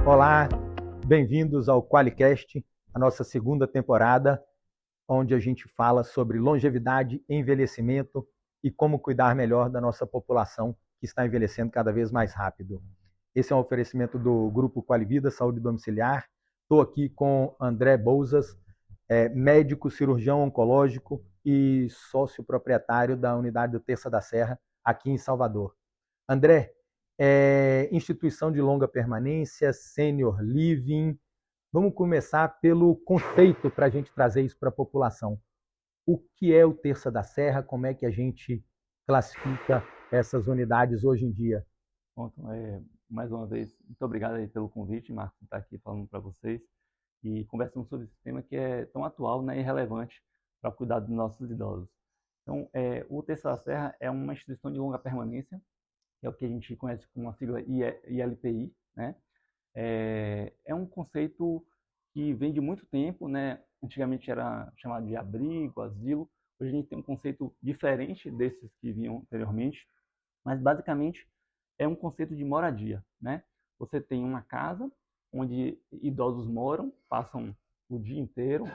Olá, bem-vindos ao QualiCast, a nossa segunda temporada, onde a gente fala sobre longevidade, envelhecimento e como cuidar melhor da nossa população que está envelhecendo cada vez mais rápido. Esse é um oferecimento do Grupo Qualivida Saúde Domiciliar. Estou aqui com André Bouzas, médico cirurgião oncológico e sócio proprietário da unidade do Terça da Serra, aqui em Salvador. André, instituição de longa permanência, senior living. Vamos começar pelo conceito para a gente trazer isso para a população. O que é o Terça da Serra? Como é que a gente classifica essas unidades hoje em dia? Pronto, mais uma vez, muito obrigado aí pelo convite, Marcos, de estar aqui falando para vocês e conversando sobre esse tema que é tão atual, né, e relevante para cuidar dos nossos idosos. Então, o Terça da Serra é uma instituição de longa permanência, que é o que a gente conhece como a sigla ILPI, né? É um conceito que vem de muito tempo, né? Antigamente era chamado de abrigo, asilo. Hoje a gente tem um conceito diferente desses que vinham anteriormente, mas basicamente é um conceito de moradia, né? Você tem uma casa onde idosos moram, passam o dia inteiro,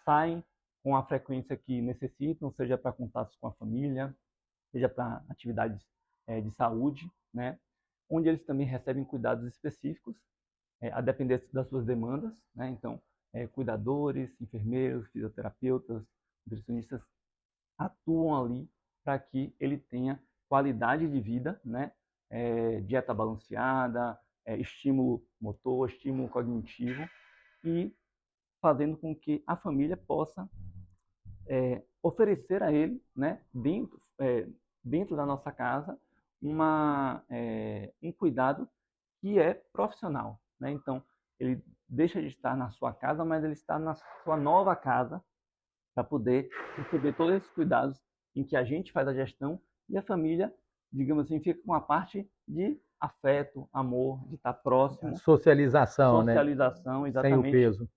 saem com a frequência que necessitam, seja para contatos com a família, seja para atividades de saúde, né? Onde eles também recebem cuidados específicos, a depender das suas demandas, né? Então, cuidadores, enfermeiros, fisioterapeutas, nutricionistas atuam ali para que ele tenha qualidade de vida, né? Dieta balanceada, estímulo motor, estímulo cognitivo e fazendo com que a família possa oferecer a ele, né, dentro da nossa casa, um cuidado que é profissional, né? Então, ele deixa de estar na sua casa, mas ele está na sua nova casa para poder receber todos esses cuidados em que a gente faz a gestão e a família, digamos assim, fica com a parte de afeto, amor, de estar próximo, Socialização, né? socialização, Sem o exatamente, peso.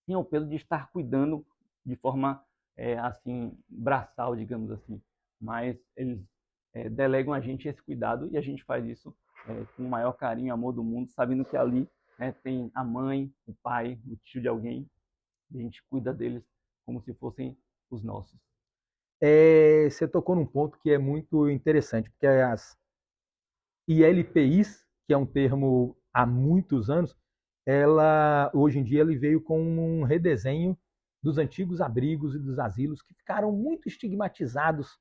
sem o peso de estar cuidando de forma assim braçal, digamos assim. Mas eles delegam a gente esse cuidado e a gente faz isso com o maior carinho e amor do mundo, sabendo que ali tem a mãe, o pai, o tio de alguém, e a gente cuida deles como se fossem os nossos. Você tocou num ponto que é muito interessante, porque as ILPIs, que é um termo há muitos anos, ela hoje em dia ele veio com um redesenho dos antigos abrigos e dos asilos que ficaram muito estigmatizados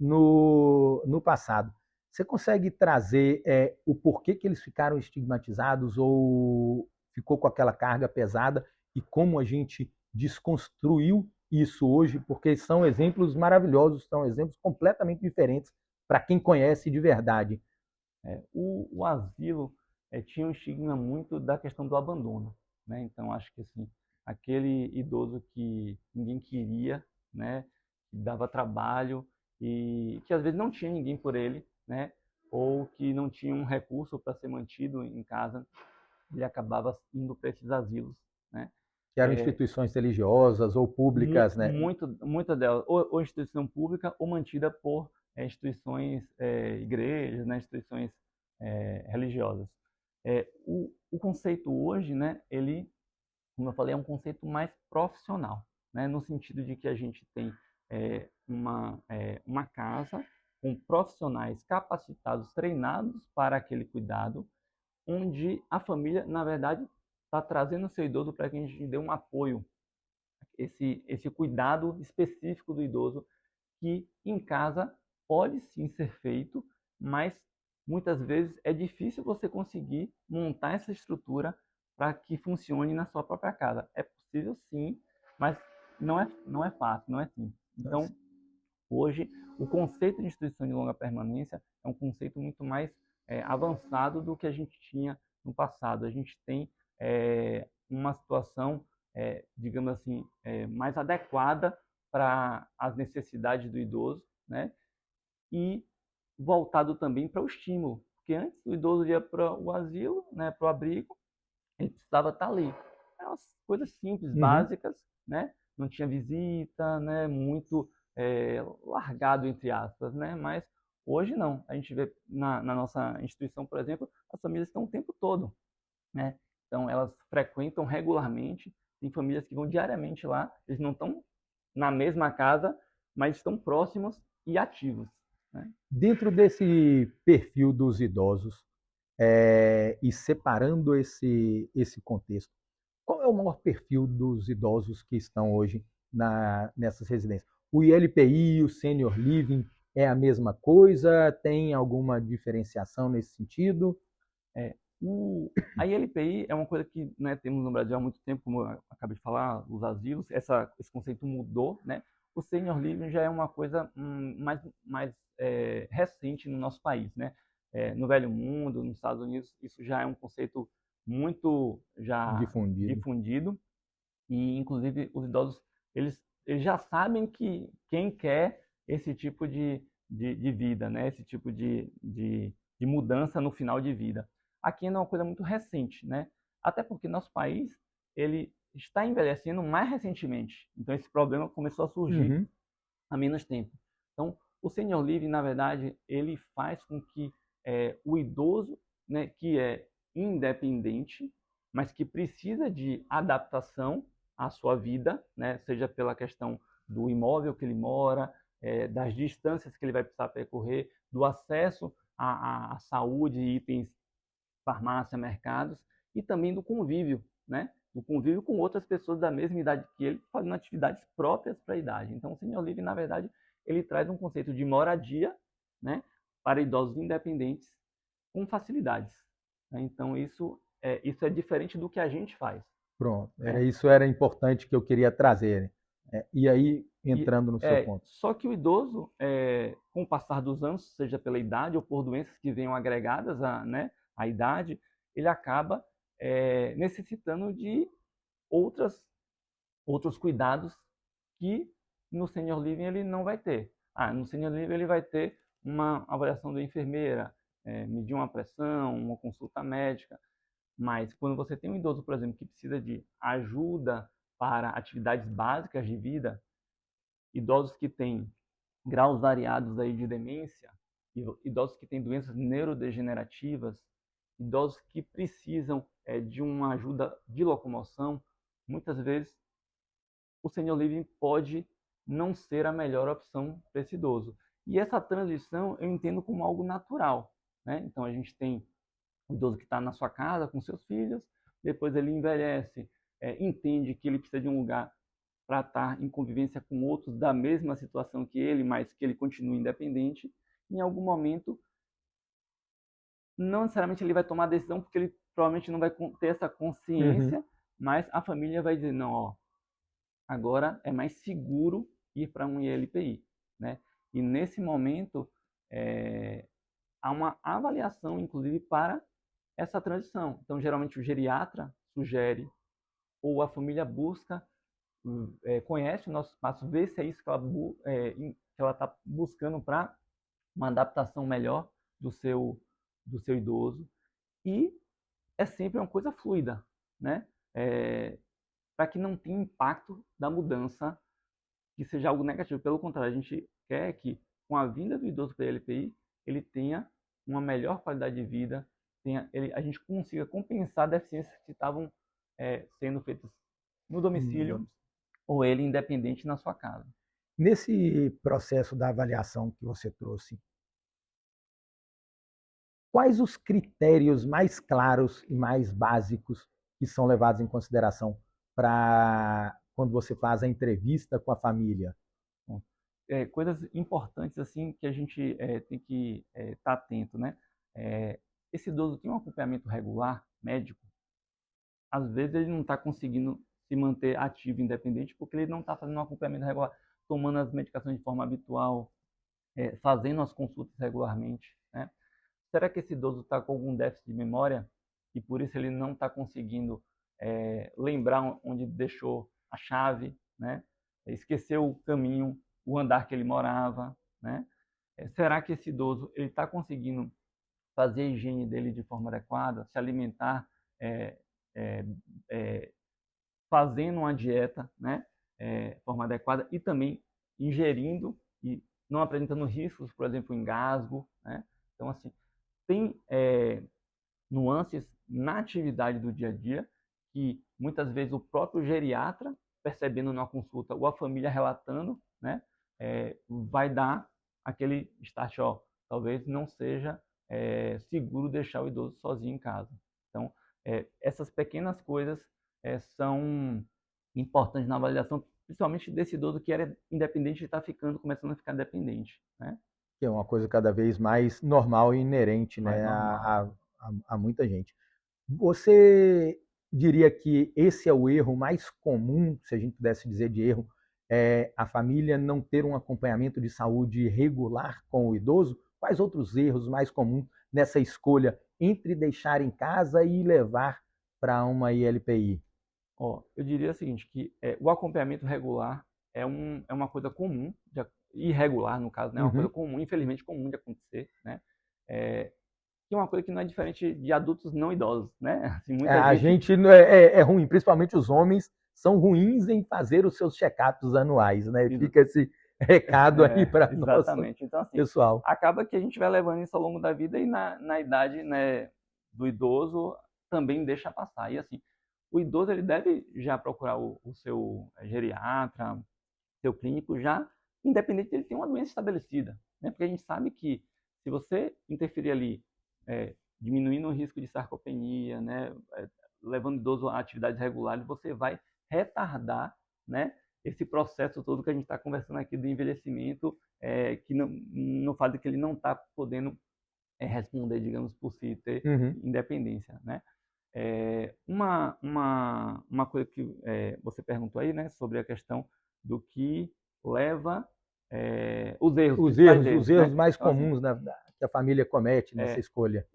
no passado. Você consegue trazer o porquê que eles ficaram estigmatizados ou ficou com aquela carga pesada e como a gente desconstruiu isso hoje? Porque são exemplos maravilhosos, são exemplos completamente diferentes para quem conhece de verdade. O asilo tinha um estigma muito da questão do abandono, né? Então acho que assim aquele idoso que ninguém queria, né? Que dava trabalho e que às vezes não tinha ninguém por ele, né? Ou que não tinha um recurso para ser mantido em casa, ele acabava indo para esses asilos, né? Que eram instituições religiosas ou públicas, né? Muita delas, ou instituição pública ou mantida por instituições, igrejas, né, instituições religiosas. O conceito hoje, né, ele, como eu falei, é um conceito mais profissional, né, no sentido de que a gente tem uma casa com profissionais capacitados, treinados para aquele cuidado, onde a família, na verdade, está trazendo o seu idoso para que a gente dê um apoio, esse cuidado específico do idoso que em casa pode sim ser feito, mas muitas vezes é difícil você conseguir montar essa estrutura para que funcione na sua própria casa. É possível sim, mas não é fácil, não é simples. Então, hoje, o conceito de instituição de longa permanência é um conceito muito mais avançado do que a gente tinha no passado. A gente tem uma situação, digamos assim, mais adequada para as necessidades do idoso, né? E voltado também para o estímulo, porque antes o idoso ia para o asilo, né, para o abrigo, ele precisava estar ali. Umas coisas simples, Uhum. básicas, né? Não tinha visita, né? Muito largado, entre aspas, né? Mas hoje não. A gente vê na nossa instituição, por exemplo, as famílias estão o tempo todo, né? Então, elas frequentam regularmente. Tem famílias que vão diariamente lá. Eles não estão na mesma casa, mas estão próximos e ativos, né? Dentro desse perfil dos idosos, e separando esse contexto, qual é o maior perfil dos idosos que estão hoje nessas residências? O ILPI, o Senior Living, é a mesma coisa? Tem alguma diferenciação nesse sentido? É, a ILPI é uma coisa que, né, temos no Brasil há muito tempo, como eu acabei de falar, os asilos, esse conceito mudou, né? O Senior Living já é uma coisa mais recente no nosso país, né? No Velho Mundo, nos Estados Unidos, isso já é um conceito muito já Difundido. difundido, e inclusive os idosos, eles já sabem que quem quer esse tipo de vida, né? Esse tipo de mudança no final de vida. Aqui ainda é uma coisa muito recente, né? Até porque nosso país, ele está envelhecendo mais recentemente. Então esse problema começou a surgir Uhum. há menos tempo. Então o Senior Living, na verdade, ele faz com que o idoso, né, que é independente, mas que precisa de adaptação à sua vida, né, seja pela questão do imóvel que ele mora, das distâncias que ele vai precisar percorrer, do acesso à saúde, itens, farmácia, mercados, e também do convívio, né? Do convívio com outras pessoas da mesma idade que ele, fazendo atividades próprias para a idade. Então, o Senior Living, na verdade, ele traz um conceito de moradia, né, para idosos independentes com facilidades, né? Então, isso é diferente do que a gente faz, Pronto, né? isso era importante que eu queria trazer. E aí, E, entrando no seu ponto. só que o idoso, com o passar dos anos, seja pela idade ou por doenças que venham agregadas né, à idade, ele acaba necessitando de outros cuidados que no Senior Living ele não vai ter. No Senior Living ele vai ter uma avaliação da enfermeira, medir uma pressão, uma consulta médica, mas quando você tem um idoso, por exemplo, que precisa de ajuda para atividades básicas de vida, idosos que têm graus variados aí de demência, idosos que têm doenças neurodegenerativas, idosos que precisam de uma ajuda de locomoção, muitas vezes o Senior Living pode não ser a melhor opção para esse idoso. E essa transição eu entendo como algo natural, né? Então a gente tem o idoso que está na sua casa com seus filhos, depois ele envelhece, entende que ele precisa de um lugar para estar em convivência com outros da mesma situação que ele, mas que ele continue independente. Em algum momento, não necessariamente ele vai tomar a decisão, porque ele provavelmente não vai ter essa Uhum. consciência, mas a família vai dizer, não, ó, agora é mais seguro ir para um ILPI, né? E nesse momento, há uma avaliação, inclusive, para essa transição. Então, geralmente o geriatra sugere, ou a família busca, conhece o nosso espaço, vê se é isso que ela está buscando para uma adaptação melhor do seu idoso. E é sempre uma coisa fluida, né? Para que não tenha impacto da mudança, que seja algo negativo. Pelo contrário, a gente quer que, com a vinda do idoso para a LPI, ele tenha uma melhor qualidade de vida, a gente consiga compensar deficiências que estavam sendo feitas no domicílio ou ele independente na sua casa. Nesse processo da avaliação que você trouxe, quais os critérios mais claros e mais básicos que são levados em consideração para quando você faz a entrevista com a família? Bom, coisas importantes assim que a gente tem que estar atento, né? Esse idoso tem um acompanhamento regular médico. Às vezes ele não está conseguindo se manter ativo, independente, porque ele não está fazendo um acompanhamento regular, tomando as medicações de forma habitual, fazendo as consultas regularmente, né? Será que esse idoso está com algum déficit de memória e por isso ele não está conseguindo lembrar onde deixou a chave, né? Esqueceu o caminho, o andar que ele morava, né? Será que esse idoso ele está conseguindo fazer a higiene dele de forma adequada, se alimentar é, é, fazendo uma dieta, né, de forma adequada e também ingerindo e não apresentando riscos, por exemplo, engasgo, né? Então, assim, tem nuances na atividade do dia a dia, que muitas vezes o próprio geriatra, percebendo na consulta ou a família relatando, né, vai dar aquele start, ó, talvez não seja seguro deixar o idoso sozinho em casa. Então, essas pequenas coisas são importantes na avaliação, principalmente desse idoso que era independente e está começando a ficar dependente, né? Que é uma coisa cada vez mais normal e inerente, né, a muita gente. Você diria que esse é o erro mais comum, se a gente pudesse dizer de erro, a família não ter um acompanhamento de saúde regular com o idoso? Quais outros erros mais comuns nessa escolha entre deixar em casa e levar para uma ILPI? Eu diria o seguinte, que o acompanhamento regular é uma coisa comum, irregular no caso, né? É uma coisa comum, infelizmente comum de acontecer, né? Que é uma coisa que não é diferente de adultos não idosos, né? Assim, a gente é ruim, principalmente os homens são ruins em fazer os seus check-ups anuais, né? Fica esse recado aí para nosso então, assim, pessoal. Acaba que a gente vai levando isso ao longo da vida e na idade, né, do idoso também deixa passar. E assim, o idoso ele deve já procurar o seu geriatra, seu clínico já, independente de ele ter uma doença estabelecida, né? Porque a gente sabe que se você interferir ali, diminuindo o risco de sarcopenia, né, levando o idoso a atividades regulares, você vai retardar, né, esse processo todo que a gente está conversando aqui do envelhecimento, que no fato de que ele não está podendo responder, digamos, por si, ter independência, né? Uma coisa que você perguntou aí, né, sobre a questão do que leva os erros, os erros né? mais então, comuns, assim, que a família comete nessa escolha.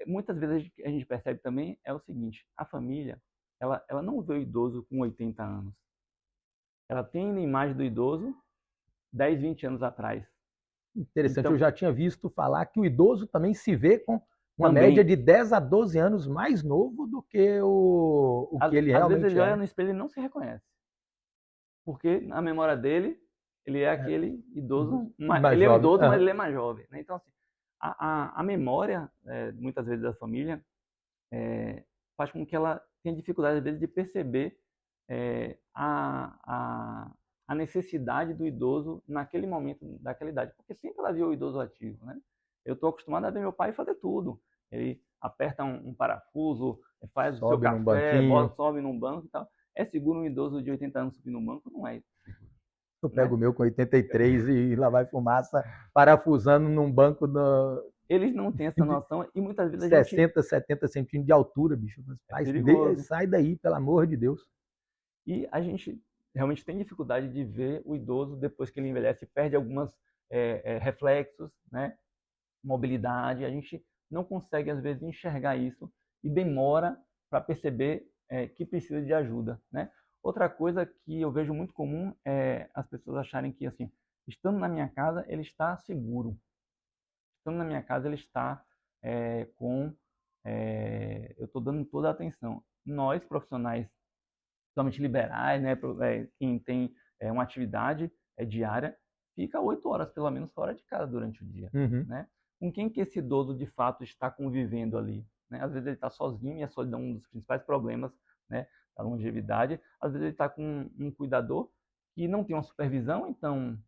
Muitas vezes a gente percebe também é o seguinte: a família ela não vê o idoso com 80 anos. Ela tem a imagem do idoso 10, 20 anos atrás. Interessante, então, eu já tinha visto falar que o idoso também se vê com uma média de 10 a 12 anos mais novo do que o que ele realmente é. Às vezes ele olha no espelho e não se reconhece. Porque na memória dele, ele é aquele idoso, ele é um idoso, mas ele é mais jovem, né? Então, assim, a memória, muitas vezes, da família faz com que ela tenha dificuldade, às vezes, de perceber a necessidade do idoso naquele momento, daquela idade. Porque sempre ela viu o idoso ativo, né? Eu estou acostumado a ver meu pai fazer tudo. Ele aperta um parafuso, faz o seu café, sobe num banco e tal. É seguro um idoso de 80 anos subir num banco? Não é. Eu pego o meu com 83 e lá vai fumaça, parafusando num banco Eles não têm essa noção e muitas vezes 60, 70 centímetros de altura, bicho. Sai daí, pelo amor de Deus. E a gente realmente tem dificuldade de ver o idoso depois que ele envelhece, perde alguns reflexos, né? Mobilidade. A gente não consegue, às vezes, enxergar isso e demora para perceber que precisa de ajuda, né? Outra coisa que eu vejo muito comum é as pessoas acharem que, assim, estando na minha casa, ele está seguro. Estando na minha casa, ele está eu estou dando toda a atenção. Nós, profissionais, somente liberais, né, quem tem uma atividade diária, fica 8 horas, pelo menos, fora de casa durante o dia, né? Com quem que esse idoso, de fato, está convivendo ali, né? Às vezes ele está sozinho e a solidão é um dos principais problemas, né, da longevidade. Às vezes ele está com um cuidador que não tem uma supervisão, então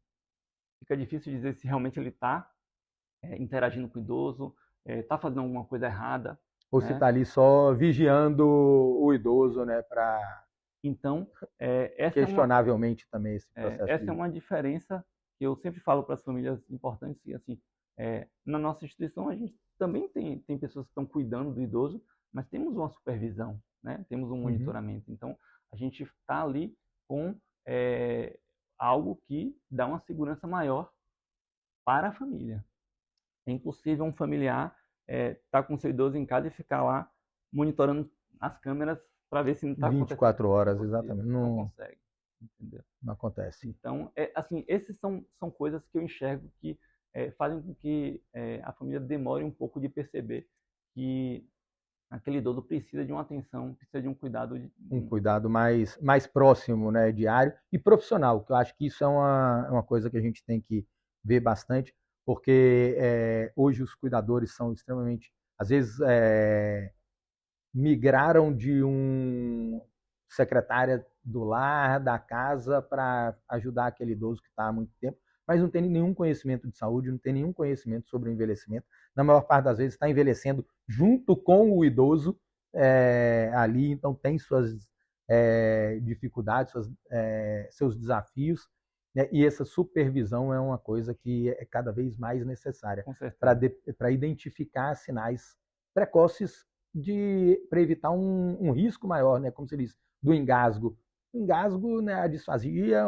fica difícil dizer se realmente ele está interagindo com o idoso, está fazendo alguma coisa errada. Ou se está ali só vigiando o idoso, né, para... Então, questionavelmente também esse processo. Essa é uma diferença que eu sempre falo para as famílias importantes, e assim, na nossa instituição a gente também tem pessoas que estão cuidando do idoso, mas temos uma supervisão, né? Temos um monitoramento. Então, a gente está ali com algo que dá uma segurança maior para a família. É impossível um familiar estar com seu idoso em casa e ficar lá monitorando as câmeras para ver se não está acontecendo. 24 horas, exatamente. Não consegue, entendeu? Não acontece. Então, assim, esses são coisas que eu enxergo que fazem com que a família demore um pouco de perceber que aquele idoso precisa de uma atenção, precisa de um cuidado. Um cuidado mais próximo, né, diário e profissional, que eu acho que isso é uma coisa que a gente tem que ver bastante, porque hoje os cuidadores são extremamente, às vezes, migraram de um secretária do lar, da casa, para ajudar aquele idoso que está há muito tempo, mas não tem nenhum conhecimento de saúde, não tem nenhum conhecimento sobre o envelhecimento. Na maior parte das vezes está envelhecendo junto com o idoso ali, então tem suas dificuldades, seus desafios, né? E essa supervisão é uma coisa que é cada vez mais necessária Com certeza. para identificar sinais precoces para evitar um risco maior, né? Como você diz, do engasgo. O engasgo, né, a disfasia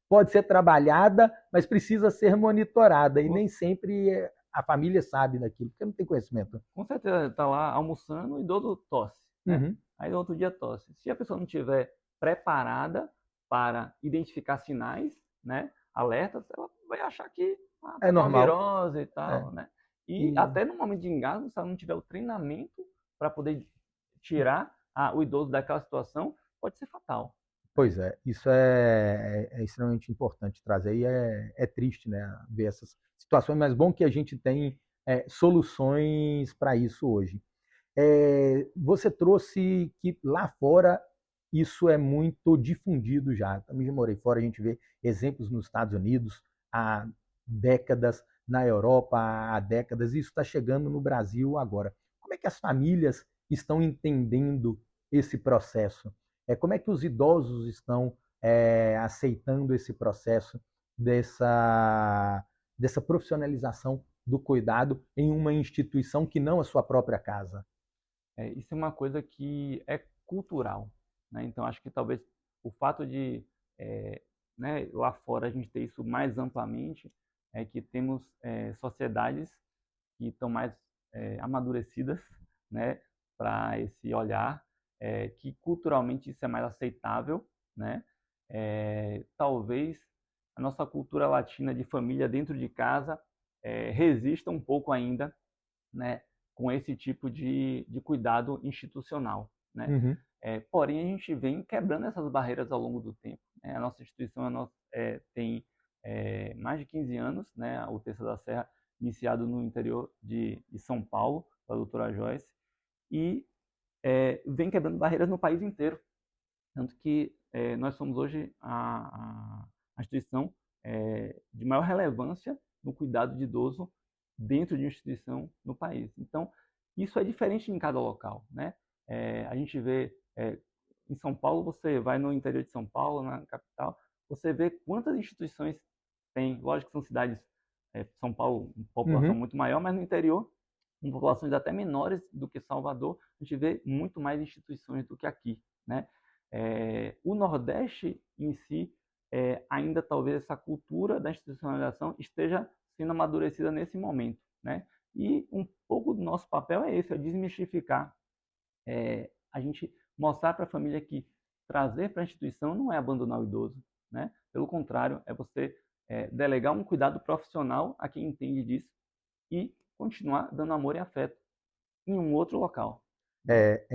pode ser trabalhada, mas precisa ser monitorada, e Com, nem sempre a família sabe daquilo, porque não tem conhecimento. com certeza, está lá almoçando, o idoso tosse, né? Uhum. Aí no outro dia tosse. Se a pessoa não tiver preparada para identificar sinais, né, alertas, ela vai achar que É tá com uma normal. virose e É. tal, né? E E, até no momento de engasgo, se ela não tiver o treinamento para poder tirar o idoso daquela situação, pode ser fatal. Pois é, isso é extremamente importante trazer, e é triste, né, ver essas situações, mas bom que a gente tem soluções para isso hoje. Você trouxe que lá fora isso é muito difundido já. Também já morei fora, a gente vê exemplos nos Estados Unidos há décadas, na Europa há décadas, e isso está chegando no Brasil agora. Como é que as famílias estão entendendo esse processo? Como é que os idosos estão aceitando esse processo dessa profissionalização do cuidado em uma instituição que não a sua própria casa? Isso é uma coisa que é cultural, né? Então acho que talvez o fato de né, lá fora a gente ter isso mais amplamente é que temos sociedades que estão mais amadurecidas, né, para esse olhar, que culturalmente isso é mais aceitável, né? Talvez a nossa cultura latina de família dentro de casa resista um pouco ainda, né, com esse tipo de cuidado institucional, né? Uhum. Porém, a gente vem quebrando essas barreiras ao longo do tempo, né? A nossa instituição tem mais de 15 anos, né? O Terça da Serra, iniciado no interior de São Paulo, pela doutora Joyce, e vem quebrando barreiras no país inteiro. Tanto que nós somos hoje a instituição de maior relevância no cuidado de idoso dentro de uma instituição no país. Então, isso é diferente em cada local, né? A gente vê em São Paulo, você vai no interior de São Paulo, na capital, você vê quantas instituições tem. Lógico que são cidades, São Paulo, uma população Uhum. muito maior, mas no interior, com populações até menores do que Salvador, a gente vê muito mais instituições do que aqui, né? O Nordeste em si, ainda talvez essa cultura da institucionalização esteja sendo amadurecida nesse momento, né? E um pouco do nosso papel é esse, é desmistificar, a gente mostrar para a família que trazer para a instituição não é abandonar o idoso, né? Pelo contrário, é você delegar um cuidado profissional a quem entende disso e continuar dando amor e afeto em um outro local, né?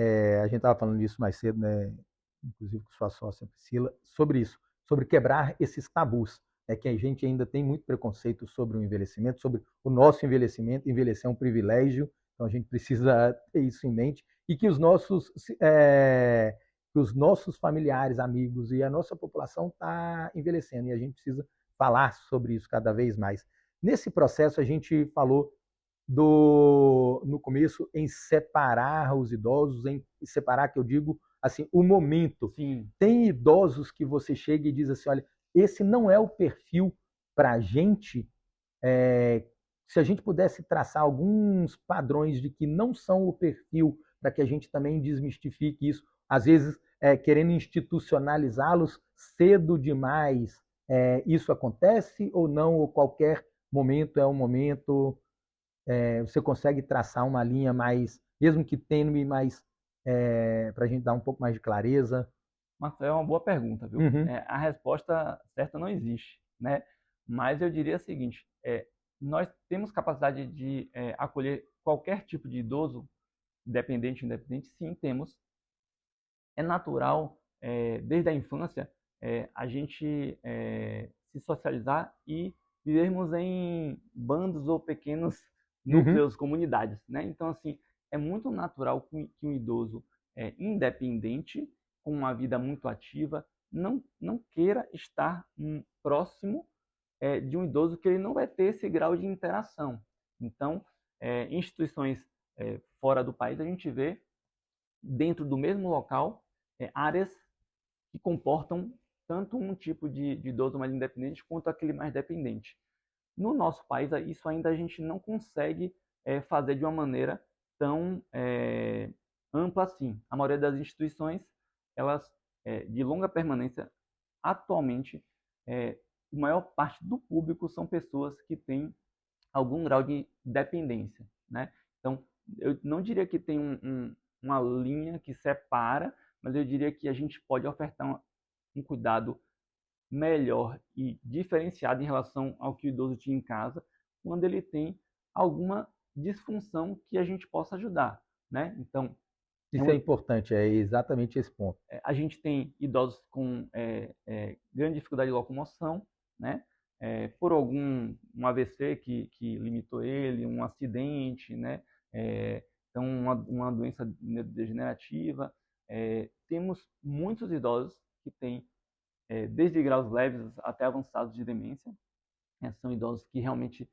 A gente estava falando disso mais cedo, né? Inclusive com sua sócia Priscila, sobre isso, sobre quebrar esses tabus. Que a gente ainda tem muito preconceito sobre o envelhecimento, sobre o nosso envelhecimento. Envelhecer é um privilégio, então a gente precisa ter isso em mente, e que os nossos familiares, amigos e a nossa população está envelhecendo, e a gente precisa falar sobre isso cada vez mais. Nesse processo, a gente falou no começo em separar os idosos, em separar, que eu digo assim, o momento. Sim. Tem idosos que você chega e diz assim, olha, esse não é o perfil para a gente. Se a gente pudesse traçar alguns padrões de que não são o perfil, para que a gente também desmistifique isso, às vezes querendo institucionalizá-los cedo demais, isso acontece ou não, ou qualquer momento é um momento, você consegue traçar uma linha mais, mesmo que tênue, mais para a gente dar um pouco mais de clareza? Marcelo, é uma boa pergunta, viu? Uhum. A resposta certa não existe, né? Mas eu diria o seguinte: nós temos capacidade de acolher qualquer tipo de idoso, independente ou independente? Sim, temos. É natural, desde a infância, a gente se socializar e vivermos em bandos ou pequenos Uhum. núcleos, comunidades, né? Então, assim, é muito natural que um idoso independente, com uma vida muito ativa, não queira estar próximo de um idoso que ele não vai ter esse grau de interação. Então, instituições fora do país, a gente vê, dentro do mesmo local, áreas que comportam tanto um tipo de idoso mais independente quanto aquele mais dependente. No nosso país, isso ainda a gente não consegue fazer de uma maneira tão ampla assim. A maioria das instituições, elas de longa permanência, atualmente, a maior parte do público são pessoas que têm algum grau de dependência, né? Então, eu não diria que tem uma linha que separa, mas eu diria que a gente pode ofertar um cuidado melhor e diferenciado em relação ao que o idoso tinha em casa, quando ele tem alguma disfunção que a gente possa ajudar, né? Então, Isso é importante, é exatamente esse ponto. a gente tem idosos com grande dificuldade de locomoção, né? Por um AVC que limitou ele, um acidente, né? Então, uma doença degenerativa. Temos muitos idosos que têm desde graus leves até avançados de demência. São idosos que realmente,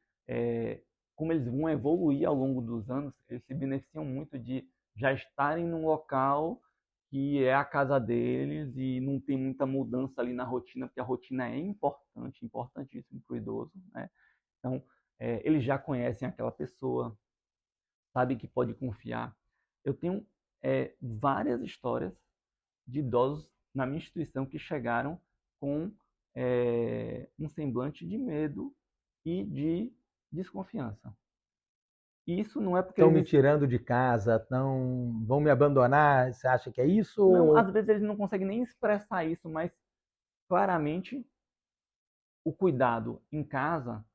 como eles vão evoluir ao longo dos anos, eles se beneficiam muito de já estarem num local que é a casa deles e não tem muita mudança ali na rotina, porque a rotina é importante, importantíssimo para o idoso, né? Então, eles já conhecem aquela pessoa, sabem que pode confiar. Eu tenho várias histórias de idosos na minha instituição que chegaram com um semblante de medo e de desconfiança. E isso não é porque Estão me eles... tirando de casa, vão me abandonar, você acha que é isso? Não, às vezes eles não conseguem nem expressar isso, mas claramente o cuidado em casa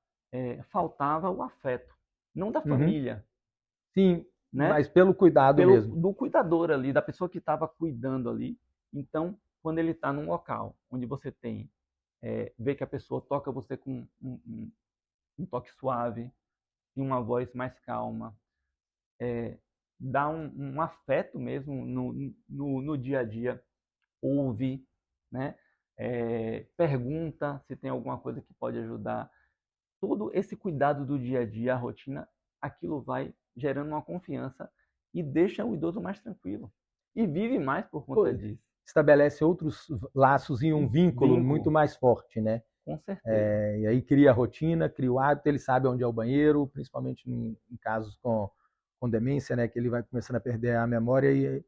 faltava o afeto, não da Uhum. família, Sim, né? mas pelo cuidado mesmo. Do cuidador ali, da pessoa que estava cuidando ali. Então, quando ele está num local onde você vê que a pessoa toca você com um toque suave, e uma voz mais calma, dá um afeto mesmo no dia a dia, ouve, né? Pergunta se tem alguma coisa que pode ajudar. Todo esse cuidado do dia a dia, a rotina, aquilo vai gerando uma confiança e deixa o idoso mais tranquilo. E vive mais por conta disso. Estabelece outros laços e um vínculo muito mais forte, né? Com certeza. E aí cria a rotina, cria o hábito, ele sabe onde é o banheiro, principalmente em casos com demência, né? Que ele vai começando a perder a memória e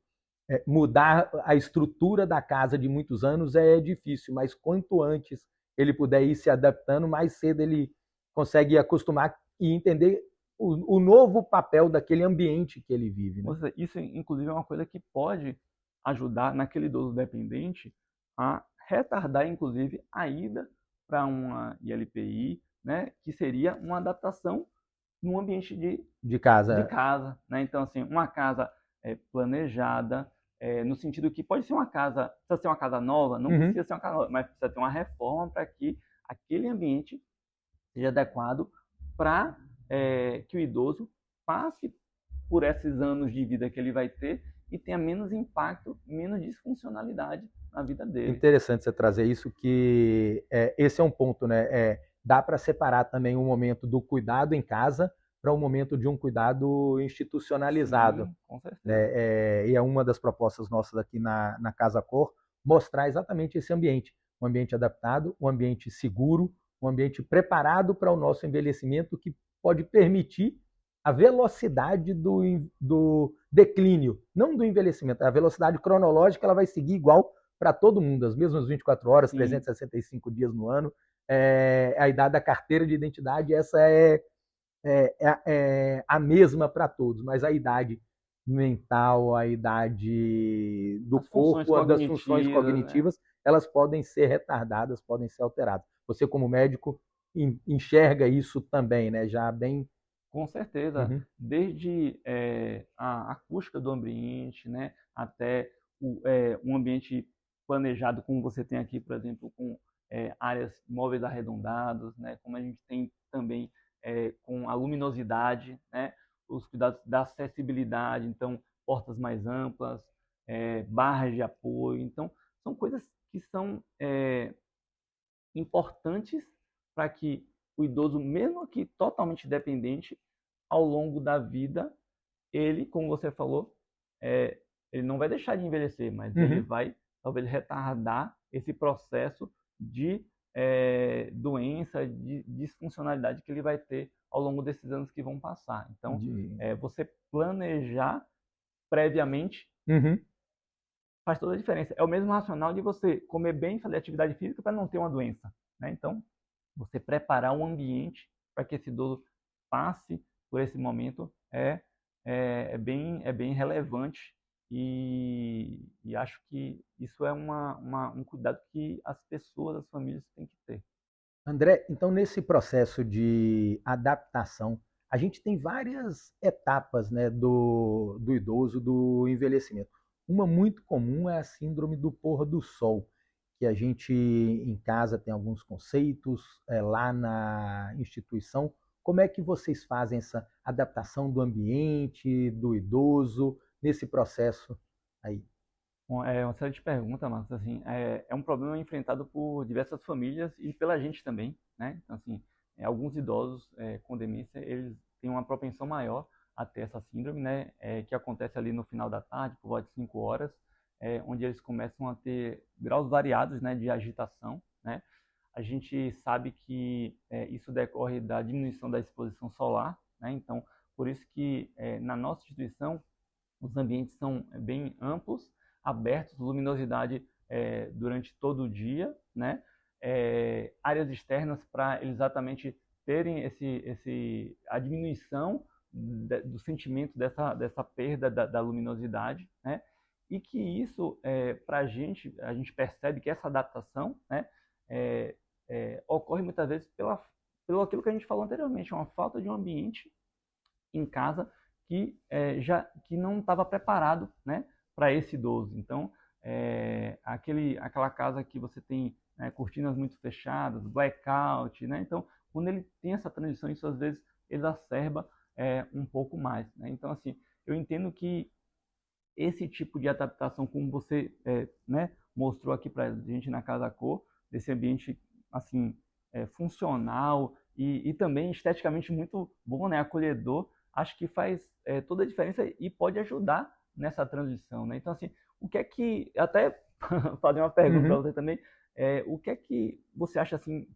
mudar a estrutura da casa de muitos anos é difícil, mas quanto antes ele puder ir se adaptando, mais cedo ele consegue acostumar e entender o novo papel daquele ambiente que ele vive. Né? Isso, inclusive, é uma coisa que pode ajudar naquele idoso dependente a retardar, inclusive, a ida para uma ILPI, né, que seria uma adaptação no ambiente de casa. Né? Então, assim, uma casa planejada, no sentido que pode ser uma casa, precisa ser uma casa nova, não precisa ser uma casa nova, mas precisa ter uma reforma para que aquele ambiente seja adequado para que o idoso passe por esses anos de vida que ele vai ter e tenha menos impacto, menos disfuncionalidade na vida dele. Interessante você trazer isso, que esse é um ponto, né? Dá para separar também o momento do cuidado em casa para um momento de um cuidado institucionalizado. Sim, com certeza. E é uma das propostas nossas aqui na Casa Cor, mostrar exatamente esse ambiente. Um ambiente adaptado, um ambiente seguro, um ambiente preparado para o nosso envelhecimento, que pode permitir a velocidade do declínio, não do envelhecimento. A velocidade cronológica ela vai seguir igual para todo mundo, as mesmas 24 horas, Sim. 365 dias no ano. A idade da carteira de identidade, essa é a mesma para todos, mas a idade mental, a idade do corpo, das funções cognitivas, né? Elas podem ser retardadas, podem ser alteradas. Você, como médico, enxerga isso também, né? Já bem... Com certeza. Uhum. Desde a acústica do ambiente, né? Até um ambiente planejado, como você tem aqui, por exemplo, com áreas móveis arredondados, né? Como a gente tem também com a luminosidade, né? os cuidados da acessibilidade, então portas mais amplas, barras de apoio. Então, são coisas que são importantes para que o idoso, mesmo que totalmente dependente, ao longo da vida, ele, como você falou, ele não vai deixar de envelhecer, mas ele vai talvez retardar esse processo de doença, de disfuncionalidade que ele vai ter ao longo desses anos que vão passar. Então, você planejar previamente faz toda a diferença. É o mesmo racional de você comer bem, fazer atividade física para não ter uma doença, né? Então, você preparar um ambiente para que esse idoso passe por esse momento é bem relevante e acho que isso é um cuidado que as pessoas, as famílias têm que ter. André, então nesse processo de adaptação, a gente tem várias etapas, né, do idoso, do envelhecimento. Uma muito comum é a síndrome do pôr do sol, que a gente em casa tem alguns conceitos, lá na instituição. Como é que vocês fazem essa adaptação do ambiente, do idoso, nesse processo aí? Bom, é uma excelente pergunta, Marcos. Assim, é um problema enfrentado por diversas famílias e pela gente também, né? Então, assim, alguns idosos com demência, eles têm uma propensão maior a ter essa síndrome, né? Que acontece ali no final da tarde, por volta de 5 horas, onde eles começam a ter graus variados, né, de agitação, né? A gente sabe que isso decorre da diminuição da exposição solar, né? Então, por isso que na nossa instituição, os ambientes são bem amplos, abertos, luminosidade durante todo o dia, né? Áreas externas para exatamente terem a diminuição do sentimento dessa perda da luminosidade, né? E que isso, para a gente percebe que essa adaptação, né, ocorre muitas vezes pelo aquilo que a gente falou anteriormente, uma falta de um ambiente em casa que não estava preparado, né, para esse idoso. Então, aquela casa que você tem, né, cortinas muito fechadas, blackout, né? Então, quando ele tem essa transição, isso às vezes exacerba um pouco mais, né? Então, assim, eu entendo que esse tipo de adaptação, como você né, mostrou aqui para a gente na Casa Cor, desse ambiente assim funcional e também esteticamente muito bom, né, acolhedor, acho que faz toda a diferença e pode ajudar nessa transição, né? Então, assim, o que é que, até fazer uma pergunta para você também, o que é que você acha, assim,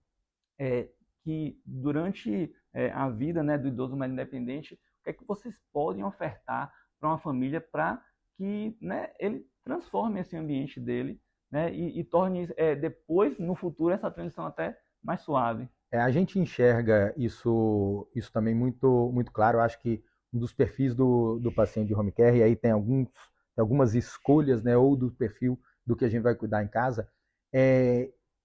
que durante a vida, né, do idoso mais independente, o que é que vocês podem ofertar para uma família para que, né, ele transforme esse ambiente dele, né, e torne depois, no futuro, essa transição até mais suave? A gente enxerga isso também muito, muito claro. Eu acho que um dos perfis do paciente de home care, e aí tem algumas escolhas, né, ou do perfil do que a gente vai cuidar em casa,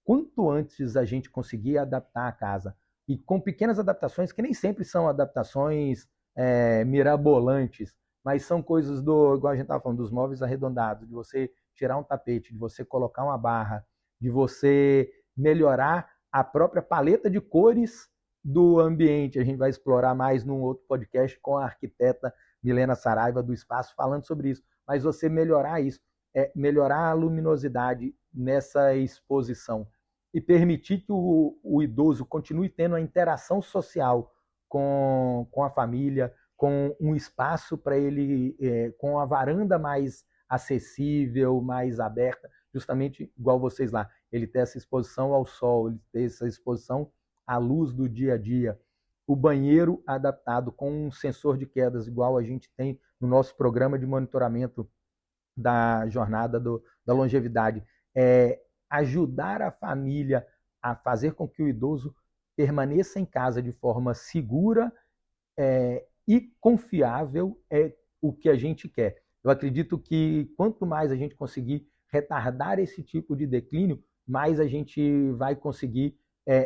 quanto antes a gente conseguir adaptar a casa, e com pequenas adaptações, que nem sempre são adaptações mirabolantes, mas são coisas igual a gente estava falando, dos móveis arredondados, de você tirar um tapete, de você colocar uma barra, de você melhorar a própria paleta de cores do ambiente. A gente vai explorar mais num outro podcast com a arquiteta Milena Saraiva do Espaço falando sobre isso. Mas você melhorar isso, melhorar a luminosidade nessa exposição e permitir que o idoso continue tendo a interação social com a família, com um espaço para ele, com a varanda mais acessível, mais aberta, justamente igual vocês lá. Ele ter essa exposição ao sol, ele ter essa exposição à luz do dia a dia. O banheiro adaptado com um sensor de quedas, igual a gente tem no nosso programa de monitoramento da jornada da longevidade. Ajudar a família a fazer com que o idoso permaneça em casa de forma segura e confiável é o que a gente quer. Eu acredito que quanto mais a gente conseguir retardar esse tipo de declínio, mais a gente vai conseguir,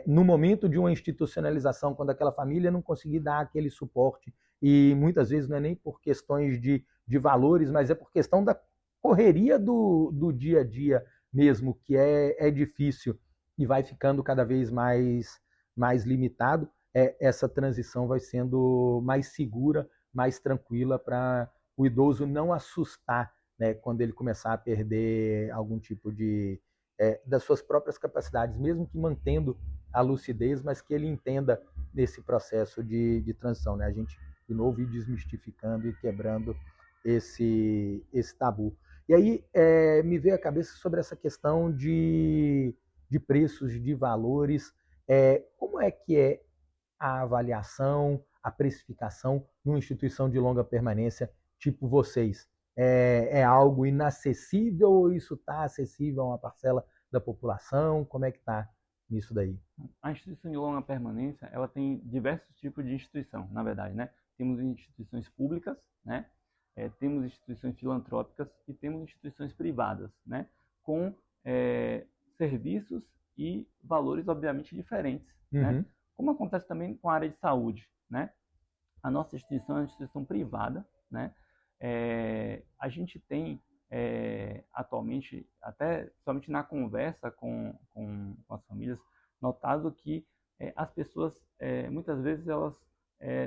no momento de uma institucionalização, quando aquela família não conseguir dar aquele suporte, e muitas vezes não é nem por questões de valores, mas é por questão da correria do dia a dia mesmo, que é difícil e vai ficando cada vez mais limitado, essa transição vai sendo mais segura mais tranquila para o idoso não assustar, né, quando ele começar a perder algum tipo das suas próprias capacidades, mesmo que mantendo a lucidez, mas que ele entenda nesse processo de transição, né? A gente, de novo, ir desmistificando e quebrando esse tabu. E aí me veio à cabeça sobre essa questão de preços, de valores. Como é que é a avaliação, a precificação numa instituição de longa permanência tipo vocês? É algo inacessível ou isso está acessível a uma parcela da população? Como é que está nisso daí? A instituição de longa permanência, ela tem diversos tipos de instituição, na verdade, né? Temos instituições públicas, né? Temos instituições filantrópicas e temos instituições privadas, né? Com serviços e valores, obviamente, diferentes, né? Como acontece também com a área de saúde, né? A nossa instituição é uma instituição privada, né? A gente tem atualmente, até somente na conversa com as famílias, notado que as pessoas, muitas vezes, elas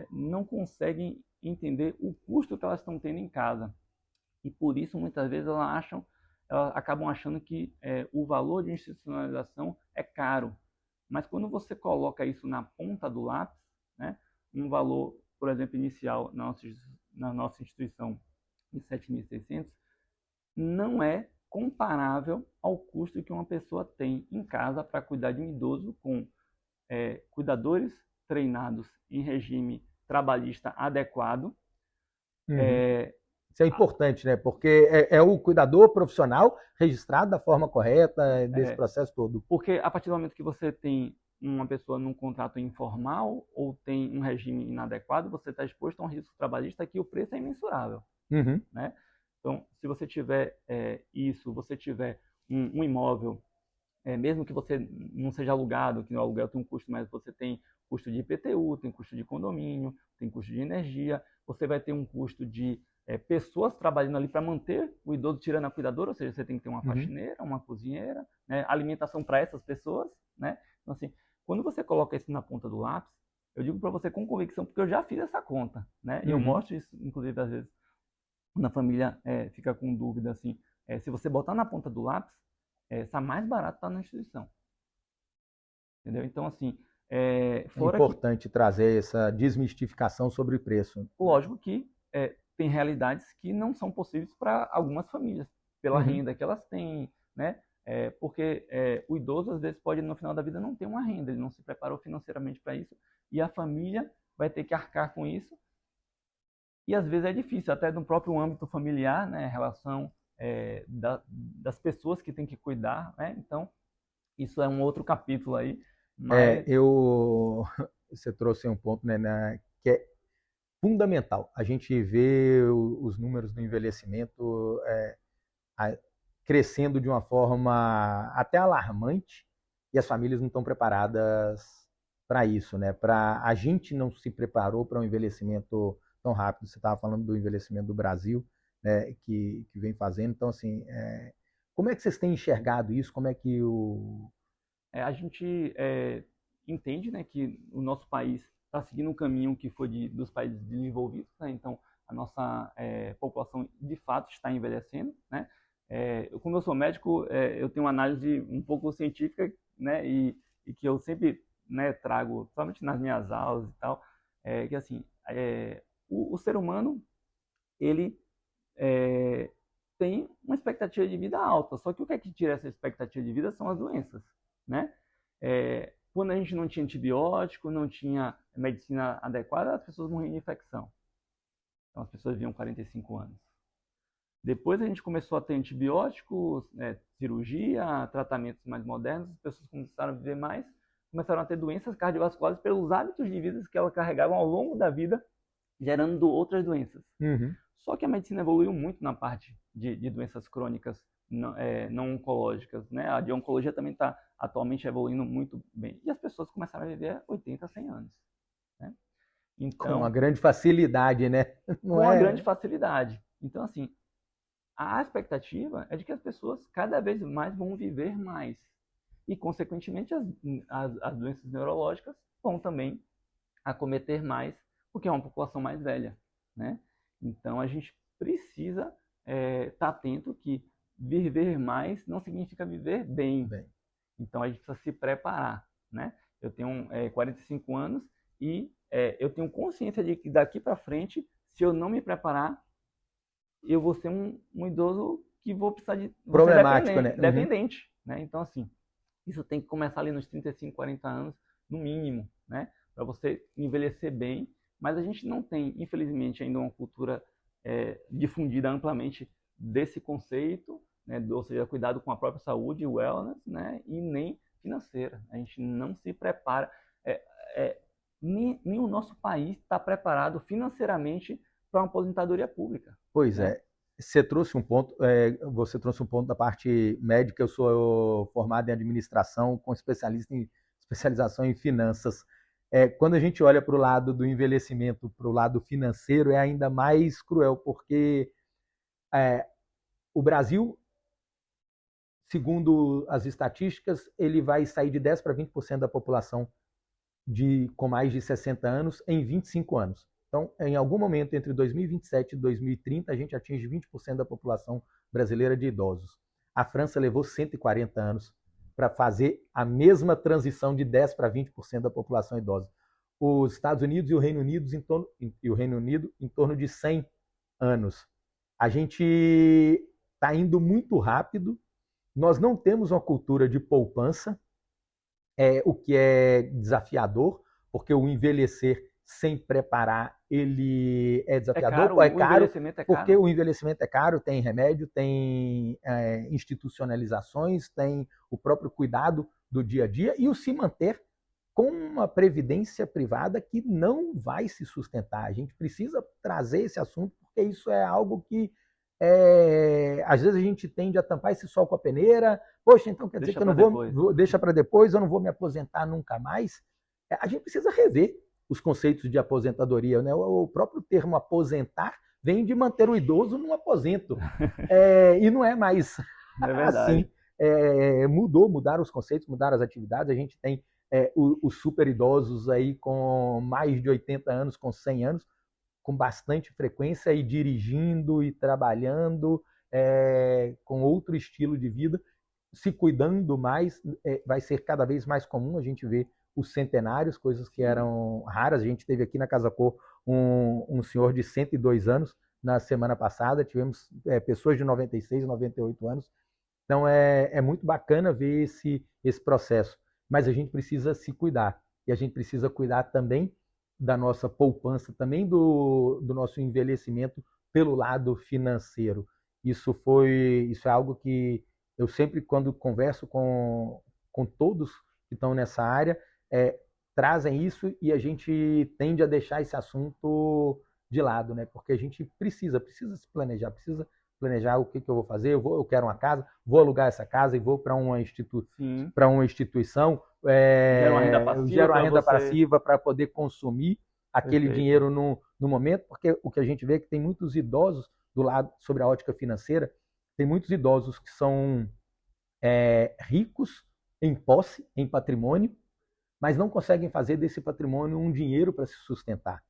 não conseguem entender o custo que elas estão tendo em casa. E por isso, muitas vezes, elas acabam achando que o valor de institucionalização é caro. Mas quando você coloca isso na ponta do lápis, né, um valor, por exemplo, inicial na nossa instituição de 7.600, não é comparável ao custo que uma pessoa tem em casa para cuidar de um idoso com cuidadores treinados em regime trabalhista adequado. Isso é importante, né? Porque é o cuidador profissional registrado da forma correta desse processo todo. Porque a partir do momento que você tem uma pessoa num contrato informal ou tem um regime inadequado, você está exposto a um risco trabalhista que o preço é imensurável. Né? Então, se você tiver você tiver um imóvel, mesmo que você não seja alugado, que no aluguel tem um custo, mas você tem custo de IPTU, tem custo de condomínio, tem custo de energia, você vai ter um custo de pessoas trabalhando ali para manter o idoso tirando a cuidadora, ou seja, você tem que ter uma faxineira, uma cozinheira, né, alimentação para essas pessoas, né? Então, assim, quando você coloca isso na ponta do lápis, eu digo para você com convicção, porque eu já fiz essa conta, né? E eu mostro isso, inclusive, às vezes, quando a família fica com dúvida, assim, se você botar na ponta do lápis, está mais barato estar na instituição. Entendeu? Então, assim, fora é importante trazer essa desmistificação sobre o preço. Lógico que tem realidades que não são possíveis para algumas famílias, pela renda que elas têm, né? Porque o idoso, às vezes, pode, no final da vida, não ter uma renda, ele não se preparou financeiramente para isso, e a família vai ter que arcar com isso. E, às vezes, é difícil, até no próprio âmbito familiar, né? A relação das pessoas que tem que cuidar, né? Então, isso é um outro capítulo aí. Mas... Você trouxe um ponto, né, que é fundamental. A gente vê os números do envelhecimento crescendo de uma forma até alarmante e as famílias não estão preparadas para isso, né? A gente não se preparou para um envelhecimento tão rápido. Você estava falando do envelhecimento do Brasil, né, que vem fazendo. Então, assim, como é que vocês têm enxergado isso? Como é que a gente entende, né, que o nosso país está seguindo um caminho que foi dos países desenvolvidos, né? Então, a nossa população, de fato, está envelhecendo, né? Como eu sou médico, eu tenho uma análise um pouco científica, né, e que eu sempre, né, trago, principalmente nas minhas aulas e tal, que assim, o ser humano, ele tem uma expectativa de vida alta, só que o que é que tira essa expectativa de vida são as doenças, né? Quando a gente não tinha antibiótico, não tinha medicina adequada, as pessoas morriam de infecção. Então, as pessoas viviam 45 anos. Depois a gente começou a ter antibióticos, cirurgia, tratamentos mais modernos, as pessoas começaram a viver mais, começaram a ter doenças cardiovasculares pelos hábitos de vida que elas carregavam ao longo da vida, gerando outras doenças. Só que a medicina evoluiu muito na parte de doenças crônicas não oncológicas, né? A de oncologia também está atualmente evoluindo muito bem. E as pessoas começaram a viver 80, 100 anos. Né? Então, com uma grande facilidade, né? Com uma grande facilidade. Então, assim, a expectativa é de que as pessoas cada vez mais vão viver mais. E, consequentemente, as doenças neurológicas vão também acometer mais, porque é uma população mais velha. né? Então, a gente precisa estar atento que viver mais não significa viver bem. Então, a gente precisa se preparar, né? Eu tenho 45 anos e eu tenho consciência de que daqui para frente, se eu não me preparar, eu vou ser um idoso que vou precisar de... Vou ser Problemático, né? dependente, né? Então, assim, isso tem que começar ali nos 35, 40 anos, no mínimo, né? Para você envelhecer bem. Mas a gente não tem, infelizmente, ainda uma cultura difundida amplamente desse conceito, né? Ou seja, cuidado com a própria saúde, wellness, né? E nem financeira. A gente não se prepara. Nem o nosso país está preparado financeiramente para uma aposentadoria pública. Pois né? é. Você trouxe um ponto da parte médica. Eu sou formado em administração com especialização em finanças. Quando a gente olha para o lado do envelhecimento, para o lado financeiro, é ainda mais cruel, porque o Brasil, segundo as estatísticas, ele vai sair de 10% para 20% da população com mais de 60 anos em 25 anos. Então, em algum momento entre 2027 e 2030, a gente atinge 20% da população brasileira de idosos. A França levou 140 anos para fazer a mesma transição de 10% para 20% da população idosa. Os Estados Unidos e o Reino Unido em torno de 100 anos. A gente está indo muito rápido. Nós não temos uma cultura de poupança, o que é desafiador, porque o envelhecer sem preparar, ele é desafiador. É caro, porque o envelhecimento é caro, tem remédio, tem institucionalizações, tem o próprio cuidado do dia a dia e o se manter com uma previdência privada que não vai se sustentar. A gente precisa trazer esse assunto, porque isso é algo que às vezes a gente tende a tampar esse sol com a peneira. Poxa, então quer dizer que eu não vou, deixa para depois, eu não vou me aposentar nunca mais. A gente precisa rever os conceitos de aposentadoria, né? O próprio termo aposentar vem de manter o idoso num aposento. E não é mais assim. Mudaram os conceitos, mudaram as atividades. A gente tem os super idosos aí com mais de 80 anos, com 100 anos, com bastante frequência e dirigindo e trabalhando com outro estilo de vida, se cuidando mais. Vai ser cada vez mais comum a gente ver os centenários, coisas que eram raras. A gente teve aqui na Casa Cor um senhor de 102 anos na semana passada, tivemos pessoas de 96, 98 anos. Então é muito bacana ver esse processo, mas a gente precisa se cuidar, e a gente precisa cuidar também da nossa poupança, também do nosso envelhecimento pelo lado financeiro. Isso é algo que eu sempre, quando converso com todos que estão nessa área, trazem isso, e a gente tende a deixar esse assunto de lado, né? Porque a gente precisa se planejar, precisa planejar o que eu vou fazer. Eu quero uma casa, vou alugar essa casa e vou para uma instituição, gero uma renda passiva para poder consumir aquele dinheiro no momento, porque o que a gente vê é que tem muitos idosos, do lado sobre a ótica financeira, tem muitos idosos que são ricos em posse, em patrimônio, mas não conseguem fazer desse patrimônio um dinheiro para se sustentar.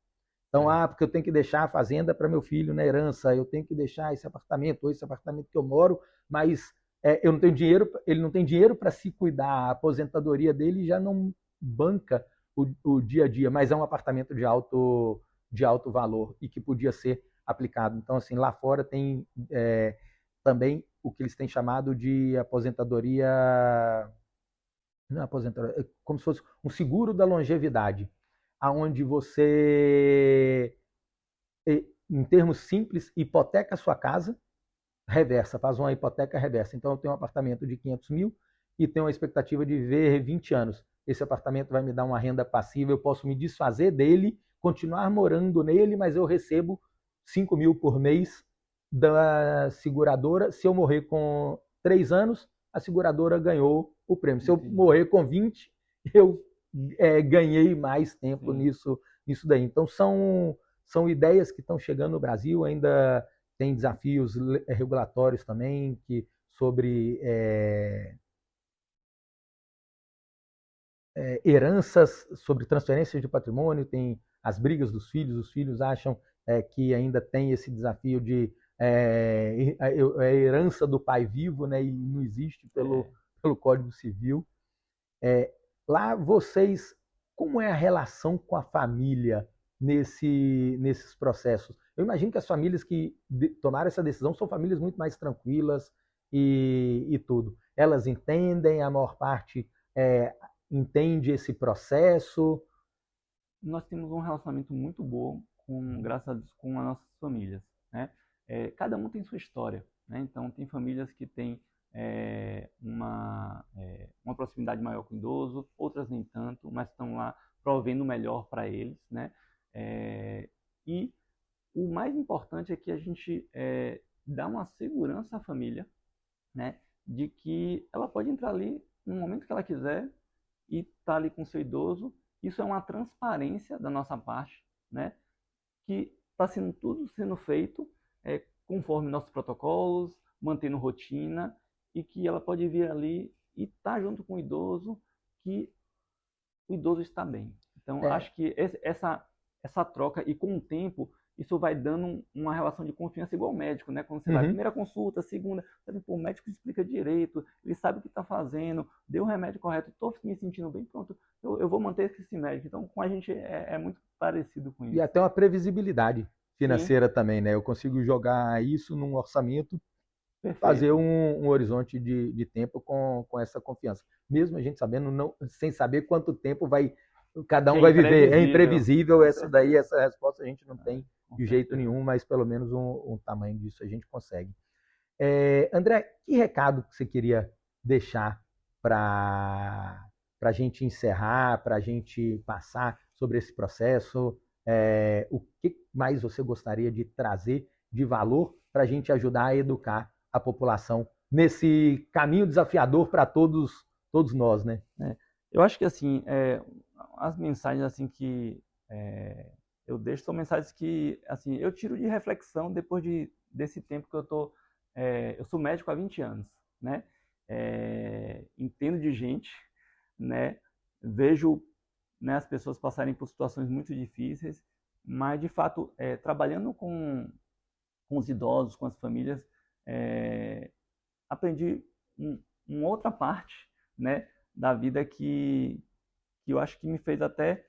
Então, porque eu tenho que deixar a fazenda para meu filho na herança, eu tenho que deixar esse apartamento que eu moro, mas eu não tenho dinheiro, ele não tem dinheiro para se cuidar, a aposentadoria dele já não banca o dia a dia, mas é um apartamento de alto valor e que podia ser aplicado. Então, assim, lá fora tem também o que eles têm chamado de aposentadoria, não é aposentadoria, é como se fosse um seguro da longevidade, aonde você, em termos simples, hipoteca a sua casa, reversa, faz uma hipoteca reversa. Então, eu tenho um apartamento de 500 mil e tenho uma expectativa de viver 20 anos. Esse apartamento vai me dar uma renda passiva, eu posso me desfazer dele, continuar morando nele, mas eu recebo 5 mil por mês da seguradora. Se eu morrer com 3 anos, a seguradora ganhou o prêmio. Se eu morrer com 20, eu ganhei mais tempo nisso daí. Então, são ideias que estão chegando no Brasil. Ainda tem desafios regulatórios também sobre heranças, sobre transferências de patrimônio. Tem as brigas dos filhos, os filhos acham que ainda tem esse desafio de a herança do pai vivo, né, e não existe pelo Código Civil. Lá vocês, como é a relação com a família nesses processos? Eu imagino que as famílias que tomaram essa decisão são famílias muito mais tranquilas e tudo. Elas entendem, a maior parte entende esse processo? Nós temos um relacionamento muito bom, graças a Deus, com as nossas famílias, né? Cada um tem sua história, né? Então, tem famílias que têm uma proximidade maior com o idoso, outras nem tanto, mas estão lá provendo o melhor para eles, né? E o mais importante é que a gente dá uma segurança à família, né? De que ela pode entrar ali no momento que ela quiser e estar ali com o seu idoso. Isso é uma transparência da nossa parte, né? Que está sendo tudo sendo feito conforme nossos protocolos, mantendo rotina, e que ela pode vir ali e estar junto com o idoso, que o idoso está bem. Então, acho que essa troca, e com o tempo, isso vai dando uma relação de confiança igual ao médico, né? Quando você vai, primeira consulta, segunda, o médico explica direito, ele sabe o que está fazendo, deu o remédio correto, estou me sentindo bem, pronto, eu vou manter esse médico. Então, com a gente é muito parecido com isso. E até uma previsibilidade financeira também, né? Eu consigo jogar isso num orçamento, fazer um horizonte de tempo com essa confiança. Mesmo a gente sabendo, sem saber quanto tempo cada um vai viver. É imprevisível, essa resposta a gente não tem de jeito nenhum, mas pelo menos um tamanho disso a gente consegue. André, que recado você queria deixar para a gente encerrar, para a gente passar sobre esse processo? O que mais você gostaria de trazer de valor para a gente ajudar a educar a população nesse caminho desafiador para todos nós, né? Eu acho que assim, as mensagens assim que eu deixo são mensagens que assim eu tiro de reflexão depois desse tempo que eu sou médico há 20 anos, né? Entendo de gente, né? Vejo, né, as pessoas passarem por situações muito difíceis, mas de fato trabalhando com os idosos, com as famílias, aprendi uma outra parte, né, da vida que eu acho que me fez até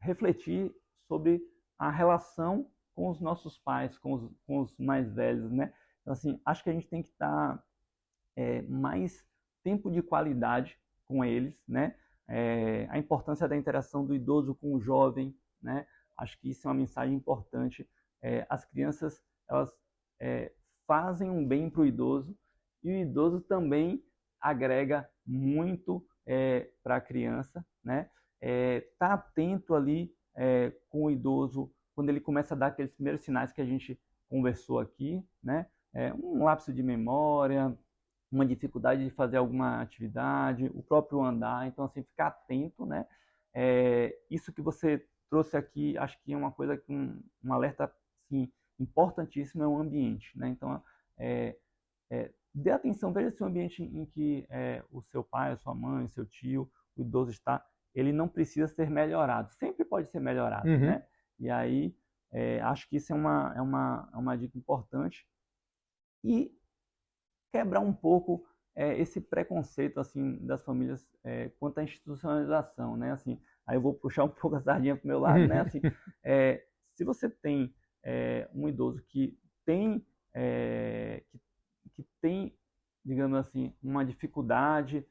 refletir sobre a relação com os nossos pais, com os mais velhos, né? Então, assim, acho que a gente tem que estar mais tempo de qualidade com eles, né? A importância da interação do idoso com o jovem, né? Acho que isso é uma mensagem importante. As crianças, elas fazem um bem para o idoso, e o idoso também agrega muito para a criança, né? Tá atento ali com o idoso quando ele começa a dar aqueles primeiros sinais que a gente conversou aqui, né? Um lapso de memória, uma dificuldade de fazer alguma atividade, o próprio andar. Então, assim, ficar atento, né? Isso que você trouxe aqui, acho que é uma coisa, um alerta, assim, importantíssimo, é o ambiente, né? Então, dê atenção, veja se o ambiente em que o seu pai, a sua mãe, o seu tio, o idoso está, ele não precisa ser melhorado, sempre pode ser melhorado, né? E aí, acho que isso é uma dica importante. E quebrar um pouco esse preconceito, assim, das famílias quanto à institucionalização, né? Assim, aí eu vou puxar um pouco a sardinha para o meu lado, né? Assim, se você tem um idoso que tem, que tem, digamos assim, uma dificuldade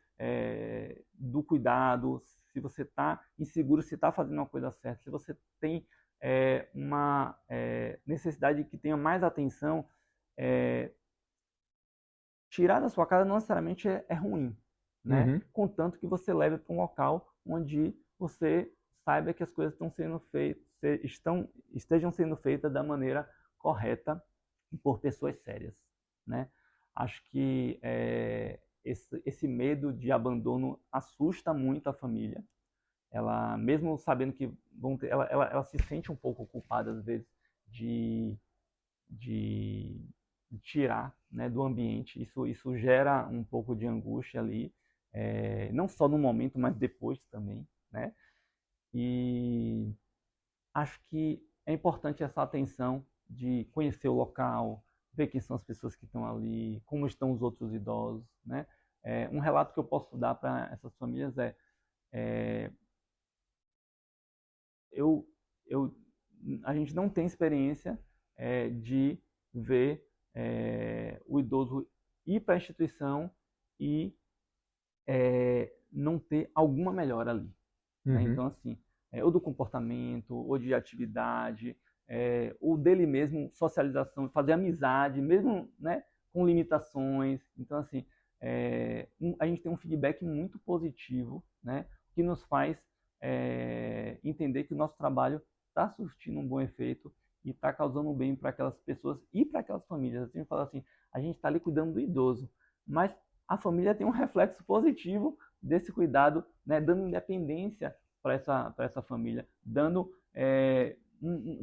do cuidado, se você está inseguro se está fazendo uma coisa certa, se você tem uma necessidade de que tenha mais atenção, tirar da sua casa não necessariamente é ruim, né? Contanto que você leve para um local onde você saiba que as coisas estão sendo feitas, estejam sendo feitas da maneira correta por pessoas sérias, né? Acho que esse medo de abandono assusta muito a família. Ela, mesmo sabendo que vão ter, ela se sente um pouco culpada às vezes de tirar, né, do ambiente. Isso gera um pouco de angústia ali, não só no momento, mas depois também, né? E acho que é importante essa atenção de conhecer o local, ver quem são as pessoas que estão ali, como estão os outros idosos, né? Um relato que eu posso dar para essas famílias é eu, eu, a gente não tem experiência de ver o idoso ir para a instituição e não ter alguma melhora ali. Né? Uhum. Então, assim, ou do comportamento, ou de atividade, ou dele mesmo, socialização, fazer amizade, mesmo, né, com limitações. Então, assim, a gente tem um feedback muito positivo, né, que nos faz entender que o nosso trabalho está surtindo um bom efeito e está causando um bem para aquelas pessoas e para aquelas famílias. A gente fala assim, a gente está ali cuidando do idoso, mas a família tem um reflexo positivo desse cuidado, né, dando independência para essa família, dando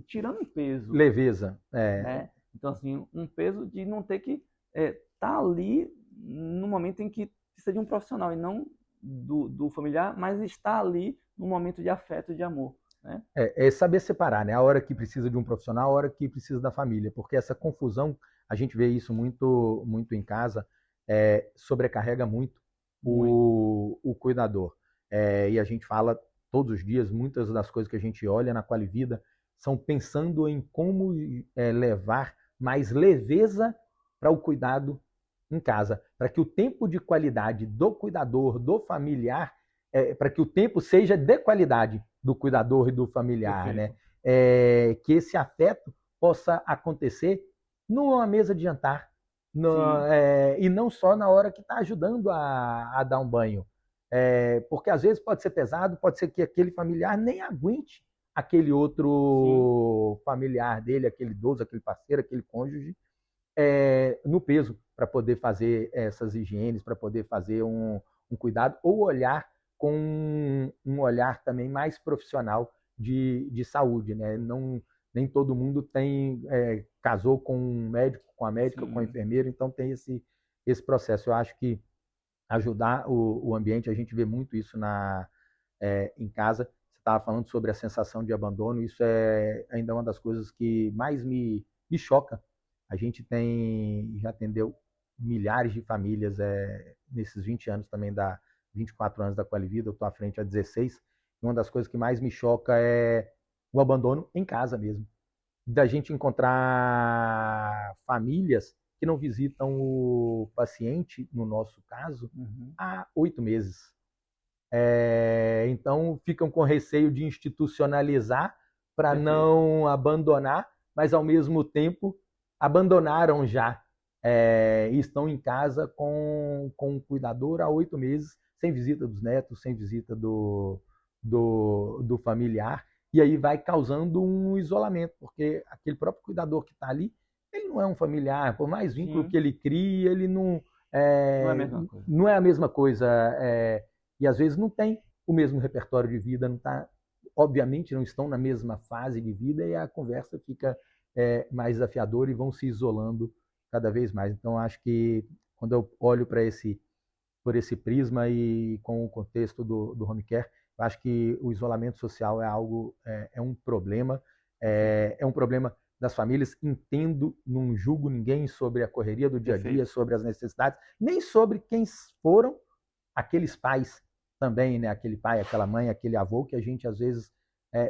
tirando um peso, Leveza. né? Então assim, um peso de não ter que estar ali no momento em que precisa de um profissional e não do familiar, mas estar ali no momento de afeto e de amor, né? É saber separar, né? A hora que precisa de um profissional, a hora que precisa da família, porque essa confusão, a gente vê isso muito, muito em casa, sobrecarrega muito Muito. o cuidador. E a gente fala todos os dias, muitas das coisas que a gente olha na Qualivida são pensando em como levar mais leveza para o cuidado em casa, para que o tempo de qualidade do cuidador, do familiar, para que o tempo seja de qualidade do cuidador e do familiar, né? Perfeito. Que esse afeto possa acontecer numa mesa de jantar, Sim, e não só na hora que está ajudando a dar um banho. Porque às vezes pode ser pesado, pode ser que aquele familiar nem aguente aquele sim, outro familiar dele, aquele idoso, aquele parceiro, aquele cônjuge, no peso para poder fazer essas higienes, para poder fazer um cuidado, ou olhar com um olhar também mais profissional de saúde. Né? Não, nem todo mundo casou com um médico, com a médica, com a sim, enfermeira, então tem esse processo. Eu acho que ajudar o ambiente, a gente vê muito isso em casa. Você estava falando sobre a sensação de abandono, isso é ainda uma das coisas que mais me choca. A gente já atendeu milhares de famílias nesses 20 anos também, 24 anos da Qualivida, eu estou à frente há 16, e uma das coisas que mais me choca é o abandono em casa mesmo. Da gente encontrar famílias que não visitam o paciente, no nosso caso, uhum, há 8 meses. Então, ficam com receio de institucionalizar para perfeito. não abandonar, mas ao mesmo tempo abandonaram já e estão em casa com um cuidador há 8 meses, sem visita dos netos, sem visita do familiar, e aí vai causando um isolamento, porque aquele próprio cuidador que está ali, ele não é um familiar, por mais vínculo que Sim, ele crie, ele não não é a é, mesma coisa. não é a mesma coisa. E às vezes não tem o mesmo repertório de vida, não tá, obviamente não estão na mesma fase de vida e a conversa fica mais desafiadora e vão se isolando cada vez mais. Então acho que quando eu olho por esse prisma e com o contexto do home care, eu acho que o isolamento social é um problema, Com certeza. um problema das famílias. Entendo, não julgo ninguém sobre a correria do dia a dia, Perfeito. sobre as necessidades, nem sobre quem foram aqueles pais também, né? Aquele pai, aquela mãe, aquele avô que a gente às vezes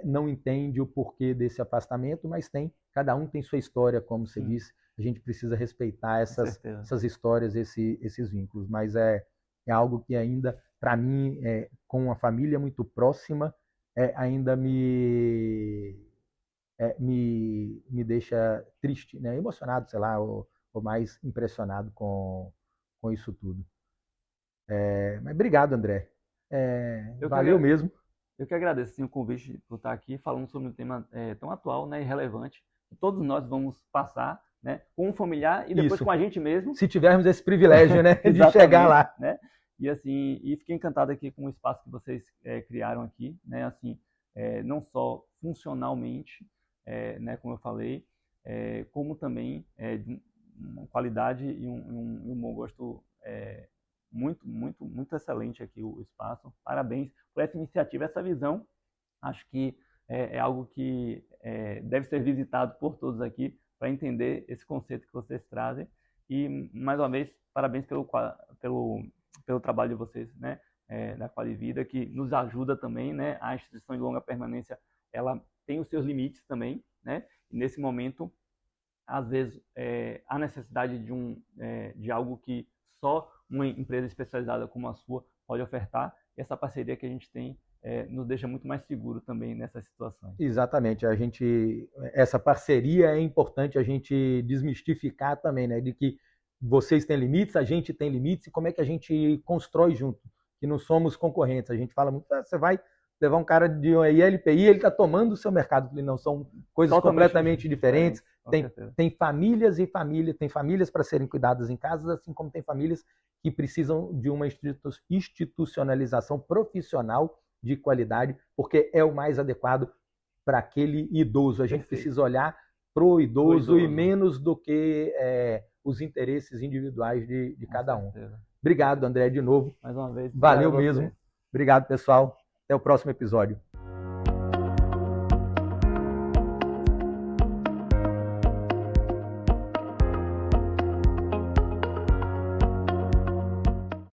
não entende o porquê desse afastamento, mas cada um tem sua história, como você Sim, disse. A gente precisa respeitar com certeza. essas histórias, esses vínculos. Mas é algo que ainda, para mim, com uma família muito próxima, ainda me deixa triste, né? Emocionado, sei lá, ou mais impressionado com isso tudo. Mas obrigado, André. Eu que, Valeu agra- mesmo. eu que agradeço assim, o convite por estar aqui falando sobre um tema tão atual, né, e relevante, que todos nós vamos passar, né, com um familiar e depois Isso. com a gente mesmo. Se tivermos esse privilégio, né, de chegar Exatamente, lá. né? E assim, e fiquei encantado aqui com o espaço que vocês criaram aqui, né? Assim, não só funcionalmente, né, como eu falei, como também de uma qualidade e um bom gosto muito, muito excelente aqui o espaço. Parabéns por essa iniciativa, essa visão. Acho que é algo que deve ser visitado por todos aqui para entender esse conceito que vocês trazem. E, mais uma vez, parabéns pelo trabalho de vocês, né, da Qualivida, que nos ajuda também, né? A instituição de longa permanência, ela tem os seus limites também, né? E nesse momento, às vezes, há necessidade de algo que só uma empresa especializada como a sua pode ofertar. E essa parceria que a gente tem nos deixa muito mais seguro também nessas situações. Exatamente. Essa parceria é importante a gente desmistificar também, né? De que vocês têm limites, a gente tem limites, e como é que a gente constrói junto, que não somos concorrentes. A gente fala muito, você vai levar um cara de uma ILPI, ele está tomando o seu mercado. Não, são coisas completamente diferentes. Tem famílias e famílias, tem famílias para serem cuidadas em casa, assim como tem famílias que precisam de uma institucionalização profissional de qualidade, porque é o mais adequado para aquele idoso. A gente precisa olhar para o idoso e menos do que os interesses individuais de cada um. Obrigado, André, de novo. Mais uma vez. Valeu mesmo. Obrigado, pessoal. Até o próximo episódio.